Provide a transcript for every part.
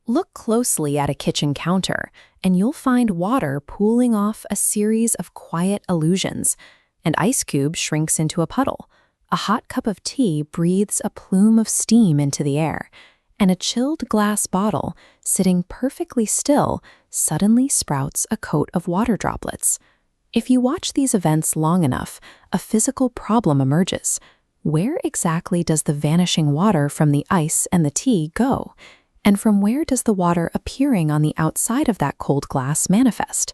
Look closely at a kitchen counter, and you'll find water pooling off a series of quiet illusions. An ice cube shrinks into a puddle. A hot cup of tea breathes a plume of steam into the air. And a chilled glass bottle, sitting perfectly still, suddenly sprouts a coat of water droplets. If you watch these events long enough, a physical problem emerges. Where exactly does the vanishing water from the ice and the tea go? And from where does the water appearing on the outside of that cold glass manifest?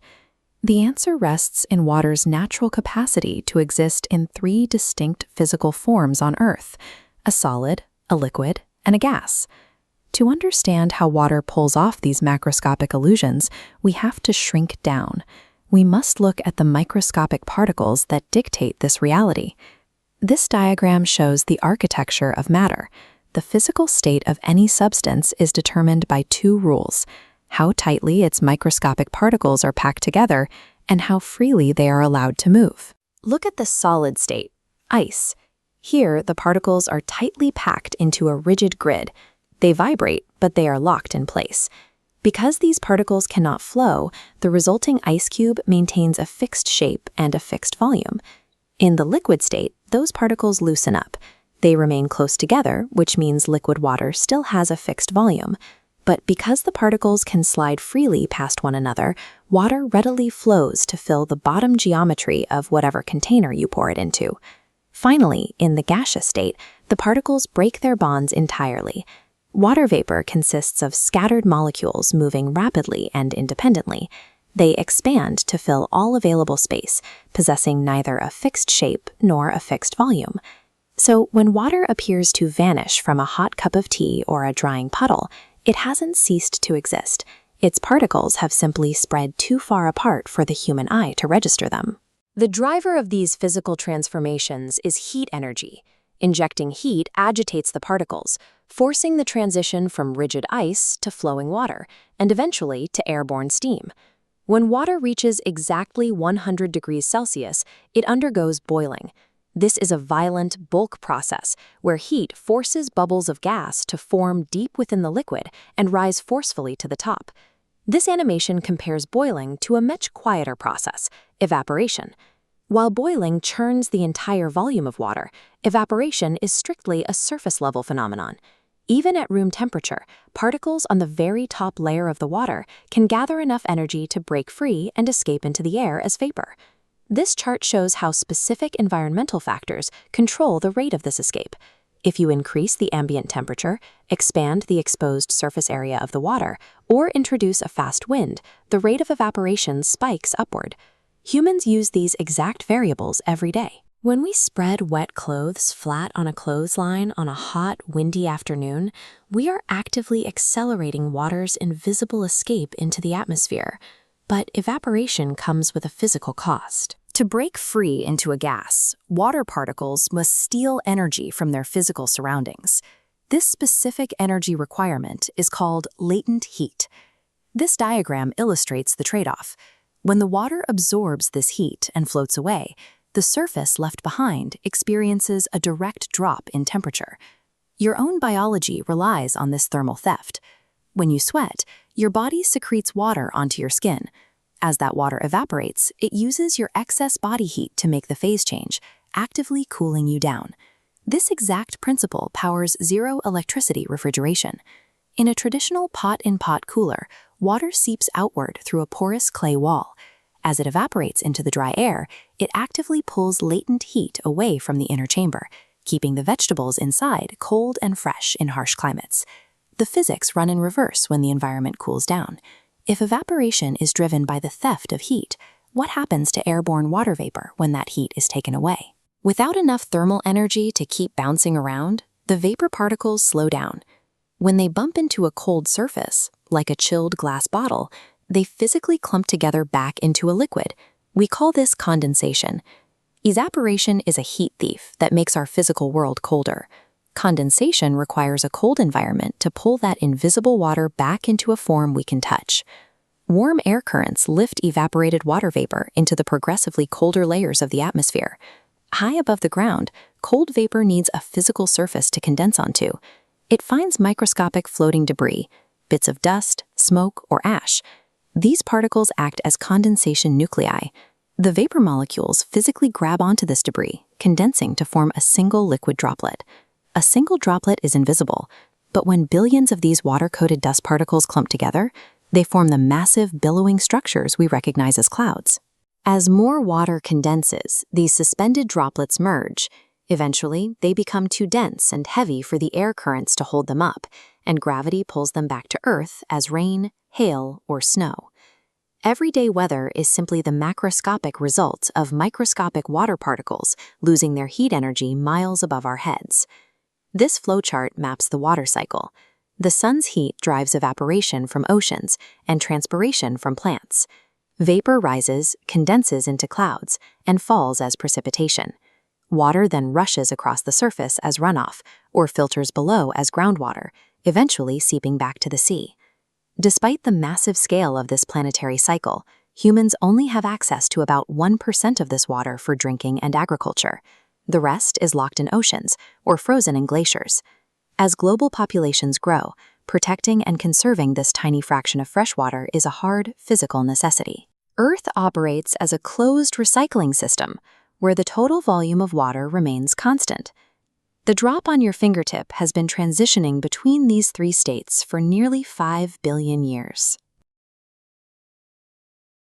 The answer rests in water's natural capacity to exist in three distinct physical forms on Earth: a solid, a liquid, and a gas. To understand how water pulls off these macroscopic illusions, we have to shrink down. We must look at the microscopic particles that dictate this reality. This diagram shows the architecture of matter. The physical state of any substance is determined by two rules: how tightly its microscopic particles are packed together and how freely they are allowed to move. Look at the solid state, ice. Here, the particles are tightly packed into a rigid grid. They vibrate, but they are locked in place. Because these particles cannot flow, the resulting ice cube maintains a fixed shape and a fixed volume. In the liquid state, those particles loosen up. They remain close together, which means liquid water still has a fixed volume. But because the particles can slide freely past one another, water readily flows to fill the bottom geometry of whatever container you pour it into. Finally, in the gaseous state, the particles break their bonds entirely. Water vapor consists of scattered molecules moving rapidly and independently. They expand to fill all available space, possessing neither a fixed shape nor a fixed volume. So when water appears to vanish from a hot cup of tea or a drying puddle, it hasn't ceased to exist. Its particles have simply spread too far apart for the human eye to register them. The driver of these physical transformations is heat energy. Injecting heat agitates the particles, forcing the transition from rigid ice to flowing water, and eventually to airborne steam. When water reaches exactly 100 degrees Celsius, it undergoes boiling. This is a violent bulk process where heat forces bubbles of gas to form deep within the liquid and rise forcefully to the top. This animation compares boiling to a much quieter process, evaporation. While boiling churns the entire volume of water, evaporation is strictly a surface-level phenomenon. Even at room temperature, particles on the very top layer of the water can gather enough energy to break free and escape into the air as vapor. This chart shows how specific environmental factors control the rate of this escape. If you increase the ambient temperature, expand the exposed surface area of the water, or introduce a fast wind, the rate of evaporation spikes upward. Humans use these exact variables every day. When we spread wet clothes flat on a clothesline on a hot, windy afternoon, we are actively accelerating water's invisible escape into the atmosphere. But evaporation comes with a physical cost. To break free into a gas, water particles must steal energy from their physical surroundings. This specific energy requirement is called latent heat. This diagram illustrates the trade-off. When the water absorbs this heat and floats away, the surface left behind experiences a direct drop in temperature. Your own biology relies on this thermal theft. When you sweat, your body secretes water onto your skin. As that water evaporates, it uses your excess body heat to make the phase change, actively cooling you down. This exact principle powers zero-electricity refrigeration. In a traditional pot-in-pot cooler, water seeps outward through a porous clay wall. As it evaporates into the dry air, it actively pulls latent heat away from the inner chamber, keeping the vegetables inside cold and fresh in harsh climates. The physics run in reverse when the environment cools down. If evaporation is driven by the theft of heat, what happens to airborne water vapor when that heat is taken away? Without enough thermal energy to keep bouncing around, the vapor particles slow down. When they bump into a cold surface, like a chilled glass bottle, they physically clump together back into a liquid. We call this condensation. Evaporation is a heat thief that makes our physical world colder. Condensation requires a cold environment to pull that invisible water back into a form we can touch. Warm air currents lift evaporated water vapor into the progressively colder layers of the atmosphere. High above the ground, cold vapor needs a physical surface to condense onto. It finds microscopic floating debris, bits of dust, smoke, or ash. These particles act as condensation nuclei. The vapor molecules physically grab onto this debris, condensing to form a single liquid droplet. A single droplet is invisible, but when billions of these water-coated dust particles clump together, they form the massive, billowing structures we recognize as clouds. As more water condenses, these suspended droplets merge. Eventually, they become too dense and heavy for the air currents to hold them up, and gravity pulls them back to Earth as rain, hail, or snow. Everyday weather is simply the macroscopic result of microscopic water particles losing their heat energy miles above our heads. This flowchart maps the water cycle. The sun's heat drives evaporation from oceans and transpiration from plants. Vapor rises, condenses into clouds, and falls as precipitation. Water then rushes across the surface as runoff, or filters below as groundwater, eventually seeping back to the sea. Despite the massive scale of this planetary cycle, humans only have access to about 1% of this water for drinking and agriculture. The rest is locked in oceans or frozen in glaciers. As global populations grow, protecting and conserving this tiny fraction of fresh water is a hard, physical necessity. Earth operates as a closed recycling system, where the total volume of water remains constant. The drop on your fingertip has been transitioning between these three states for nearly 5 billion years.